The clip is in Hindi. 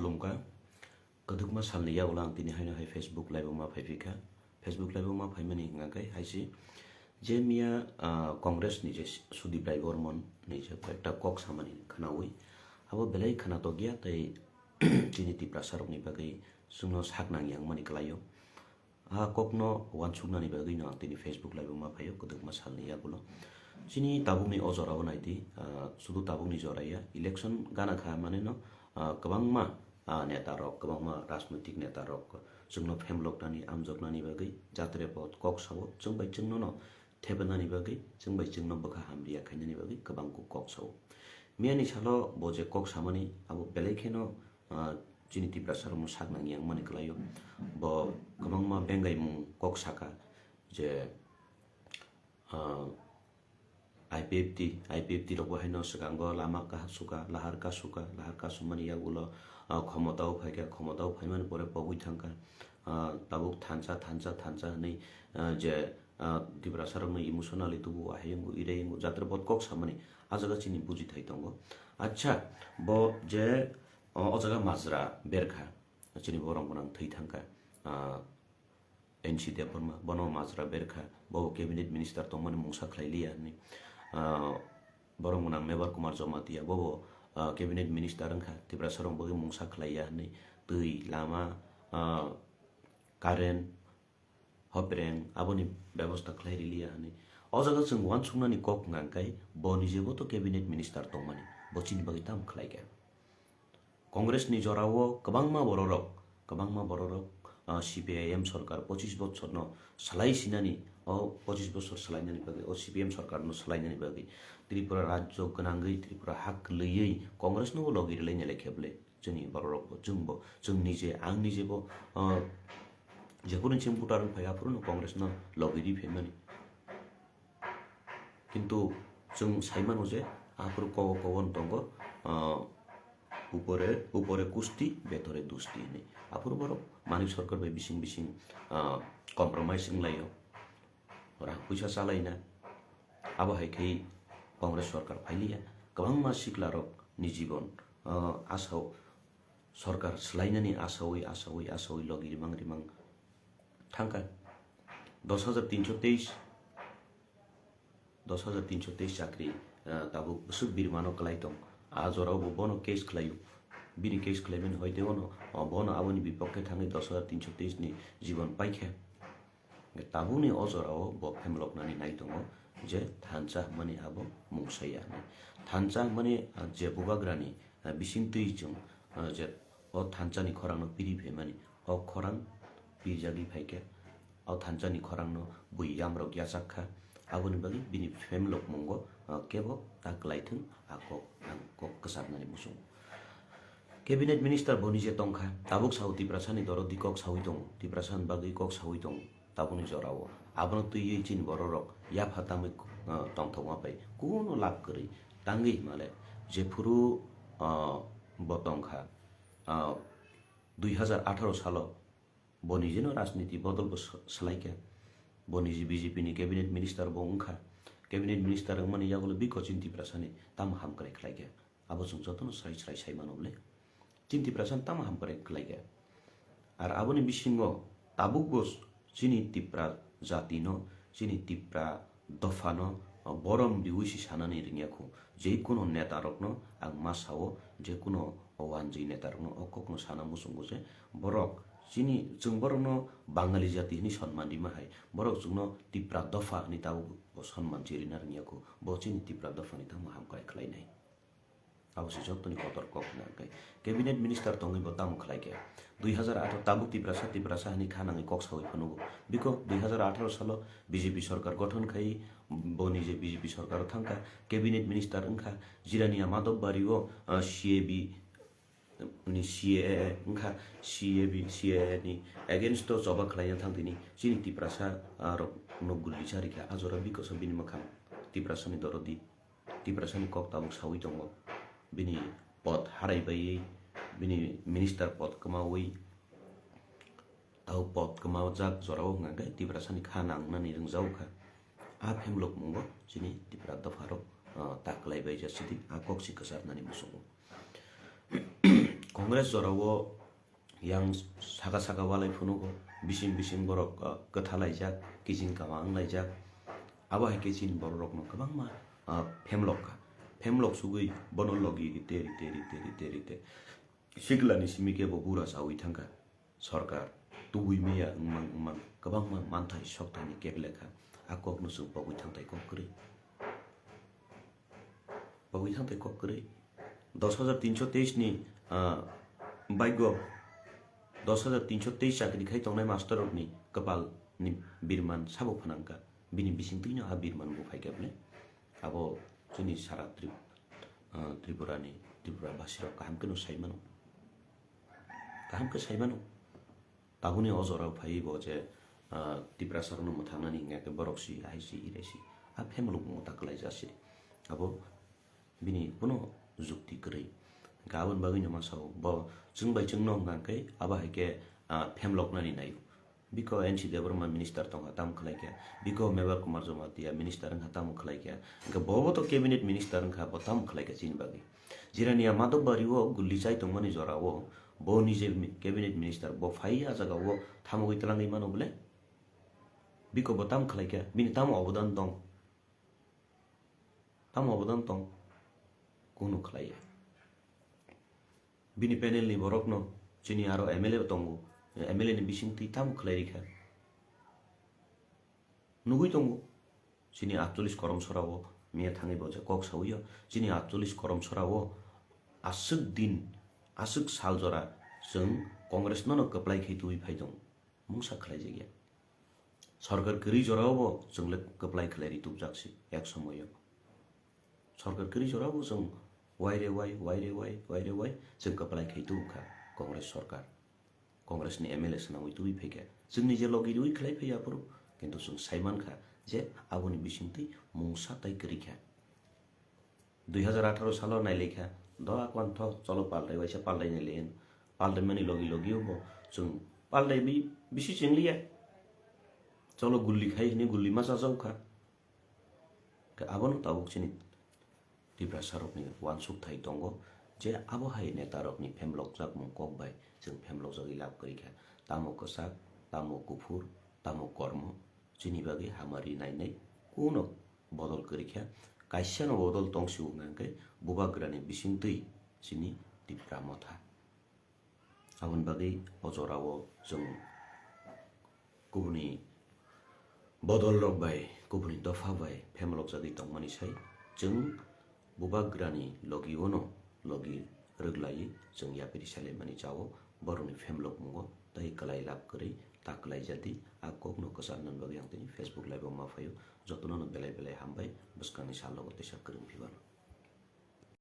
खुलुमका कदुकमा सालनि यावला आं दिनै हायनो हाय फेसबुक लाइव मा फाइफिका फेसबुक लाइव मा फाइमानि गांगाय हायसि जे मिया कांग्रेस नि जे सुदीप राय बर्मन नि जे एकटा कक सामानि खानावै आबो बेलाय खाना तो गया तै जिनिति प्रसारकनि बागै जोंनो सागनाङि आं मानि क्लायो आ ककनो वानसुगनानि बागै नो आं दिनै फेसबुक लाइव मा फाइयो कदुकमा सालनि यागुलो जिनि ताबुंनि अजराव नायदि सुदु ताबुंनि जराया इलेक्शन गाना खा माने न गोबांमा नेता रक गोबांमा राजनैतिक नेता रक जोंनो फेमलकनानि आमजगनानि बागै जात्रे पद कक सावो जों बाय जोंनो न थेबनानि बागै जों बाय जोंनो बखा हामरिया खायनानि बागै गोबांखौ कक सावो मियानि सालो बजे कक सामानि आबो बेलेखेनो जिनिति प्रसार मु सागनाङि आं माने क्लायो ब गोबांमा बेंगाय मु कक साका जे आईपीएफटी रब हायनो सगांग लामा का सुका लाहार का सुमानि यागुलो क्षमताव फायमान परे पगुइ थांका ताबुक थानसा नै जे दिब्रा सारंनो इमोशनली तुबु आहेंगु इरेंगु जात्र बत कक सामानि आजगा चिनि बुजि थाइ दंगो अच्छा ब जे अजगा माजरा बेरखा चिनि बरं बनां थै थांका एनसी देपरमा बनो माजरा बेरखा बो कैबिनेट मिनिस्टर तो मन मुसा खलाइलिया नि बरं बनां मेबर कुमार जमातिया बो कैबिनेट मिनिस्टर अंखा तिब्रा सरं बगे मुसा खलाइया नि दै लामा कारेन्ट हपरें आबोनि व्यवस्था खलाइलिया नि अजगा जों वान सुंनानि कक नांकाय बनि जेबो तो कैबिनेट मिनिस्टर तो मानि बचिनि बगे ताम खलाइगा कांग्रेस नि जरावो गोबांमा बररक सीपीआईएम सरकार 25 बछर न सलाइसिनानि 25 बछर सलाइनानि बागै सीपीएम सरकार न सलाइनानि बागै त्रिपुरा राज्य गनांगै त्रिपुरा हक लैयै कांग्रेस नो लगिरलै नेले खेबले जोंनि बररक जों निजे आं निजेबो जेखुनु चिम बुटार फायाफोरनो कांग्रेस न लगिरि फेमानि किन्तु जों साइमानो जे आफोर कवन दंग ऊपरे कुस्ती बेतरे दुस्ती ने आफुर बर मानिक सरकार बे बिसिं कम्प्रोमाइजिंग लायो रां पैसा चालायना आबो हायखै कांग्रेस सरकार फाइलिया गोबां मा सिखलारक नि जीवन आसाव सरकार सलायनानि आसावै लगिरि रिमां थांका 10,323 चाकरी ताबु सुख बिरमानो कलाइतों आजराव बनो केस खलायो बिनि केस खलाइमेन होइते बनो आबोनि विपक्षे थाङै 10,323 नि जीवन पाइखे ताबुनि अजराव ब फेमलकनानि नाइदों जे थानचा माने आबो मुंसाया थानचा माने जे बुबाग्रानि बिसिंतैजों जे थानचानि खरांनो पिरि फेमानि खरां पिजागि फाइके थानचानि खरांनो बुयामरो ग्यासाखा आबोनि बागै बिनि फेमलक मंगो केबो ताकलाइथों आको कसाबनानि मुसुं कैबिनेट मिनिस्टर बनिजे तंखा ताबुक साउ तिप्रासानि दरदि कक साउइ दं तिप्रासान बागै कक साउइ दं ताबुनि जरावो आबन तुयै चिन बररक या फातामै तंथौवा पाइ कोनो लाभ करै तांगै माले जेफुरु बतंखा 2018 साल बनिजे न राजनीति बदल सलाइके बनिजे बीजेपी नि कैबिनेट मिनिस्टर बंखा कैबिनेट मिनिस्टर माने यागुलो बिको चिन्ति प्रसाने ताम हाम करे खलाइगे आबो जों जतन सराय साइमानोले चिन्ति प्रसान ताम हाम करे खलाइगे आर आबोनि बिसिंगो ताबुक बस चिनि तिप्रा जाति न चिनि तिप्रा दफा न बरम बिउसि सानानि रिङाखौ जे कुनो नेता रक्न आं मासावो जे कुनो वानजि नेता रक्न अककनो साना मुसुंगो जे बरक चिनि जों बरनो बाङाली जातिनि सम्मान दिमाहाय बरक जोंनो तिप्रा दफा नि ताबु सम्मान जिरिना रिङाखौ बचिनि तिप्रा दफा नि ताम हाम करे खलाइनाय आवश्य जतनि कतर कखना गय कैबिनेट मिनिस्टर तंगै बताम खलाइके 2008 ताबुक तिप्रासा नि खानाङै कक सावै फनुगो बिको 2018 साल बीजेपी सरकार गठन खाइ बनि जे बीजेपी सरकार थांका कैबिनेट मिनिस्टर अंखा जिरानिया माधवबारीओ सीएबी नि सीए अंखा सीए नि अगेंस्ट तो जबा खलायना थांदिनि चिनि तिप्रासा आरो नगुलि चारिका आजरा बिको सब बिनि मखाम तिप्रासानि दरदि तिप्रासानि कक ताबुक सावै दंगो बिनि पद हाराइबायै बिनि मिनिस्टर पद कमावै ताउ पद कमाव जाक जराव ngagai तिप्रासानि खानांनानि रोंजावखा uh फेमलक मंगो Chini Tipra दफारो ताकलाइबाय जासिदि uh कक्सि कसारनानि मुसुंगो Congress jorawo yang saka walai funugo bising borok ketalaijak kijing kamang laijak aba hekecin borok no kabang ma femlok sugui bonologi rite siglani simike bo bura sawi thangka sarkar tubui meya mang kabang ma manthai soktani keblekha akok no su pagui thangtai kokri 10,323 ni baigyo 10,323 sakri khai tongnai master ni kapal ni birman sabo phanangka bini bising tuino ha birman bo phaikable abo chini sara tripura basiro kaham keno saimano tabuni ozora phai bo je tripura sarno muthangani ngake boroksi aisi iresi a femluk mo taklai jasiri abo bini puno jukti krai gabon bagin ma saw bo jungbai jungnong ngangkai aba heke femlok nani nayu biko NC Development Minister tong hatam khlai kya biko Mebar Kumar Jomatia Minister ng hatam khlai kya ga bobo to cabinet minister ng hatam khlai kya chin bagi jirania madok bari wo gulli chai tong mani jora wo bo nije cabinet minister bo phai a jaga wo thamoi tlangai mano bole biko botam khlai kya bini tam obodan tong kuno khlai bini panel ni borok no chini aro MLA tongo MLA ni bising ti tam khlai kha nugui tongo chini 48 korom sorawo miya thangi boja kok sauya chini 48 korom sorawo asuk sal jora jeng congress no kaplai khai tui phai dong mungsa khlai jegya sarkar kri jorawo jengle kaplai khlai ri tup jaksi ek samoyo sarkar kri jorawo jeng waire wai jeng kaplai khai tu kha congress sarkar congress ni MLA sana ui tui phai jengni je logi ui khlai phai apuru kintu jeng saiman kha je aboni bisingti mungsa tai kri kha 2018 salo nai lekha doa kwantho cholo paltai waisa paltai nai len paltai mani logi bo jeng paltai bisi chenglia cholo gulli khai ni gulli ma jau kha ka abono tabuk chini Tripura sarok ni wansuk thai tongo je abo hai neta rok ni femlok jak mong kok bai jeng femlok jagi lab kari kha tamo kosak tamo kufur tamo kormo chini bagi hamari nai kuno bodol kari kha kaisa no bodol tongsi ngangkai bubagrani bisingtui chini Tripura motha abon bagi ojorawo jeng kubuni bodol rok bai kubuni dofa bai femlok jagi tongmani sai jeng bubagrani logi ono logi reglai jeng yapiri sale mani jawo boroni femlok mungo tai kalai lab kari taklai jati akok no kosan nan bagi yang tini Facebook live ma fayo jotono no belai hambai buskani salo gote sakring pibano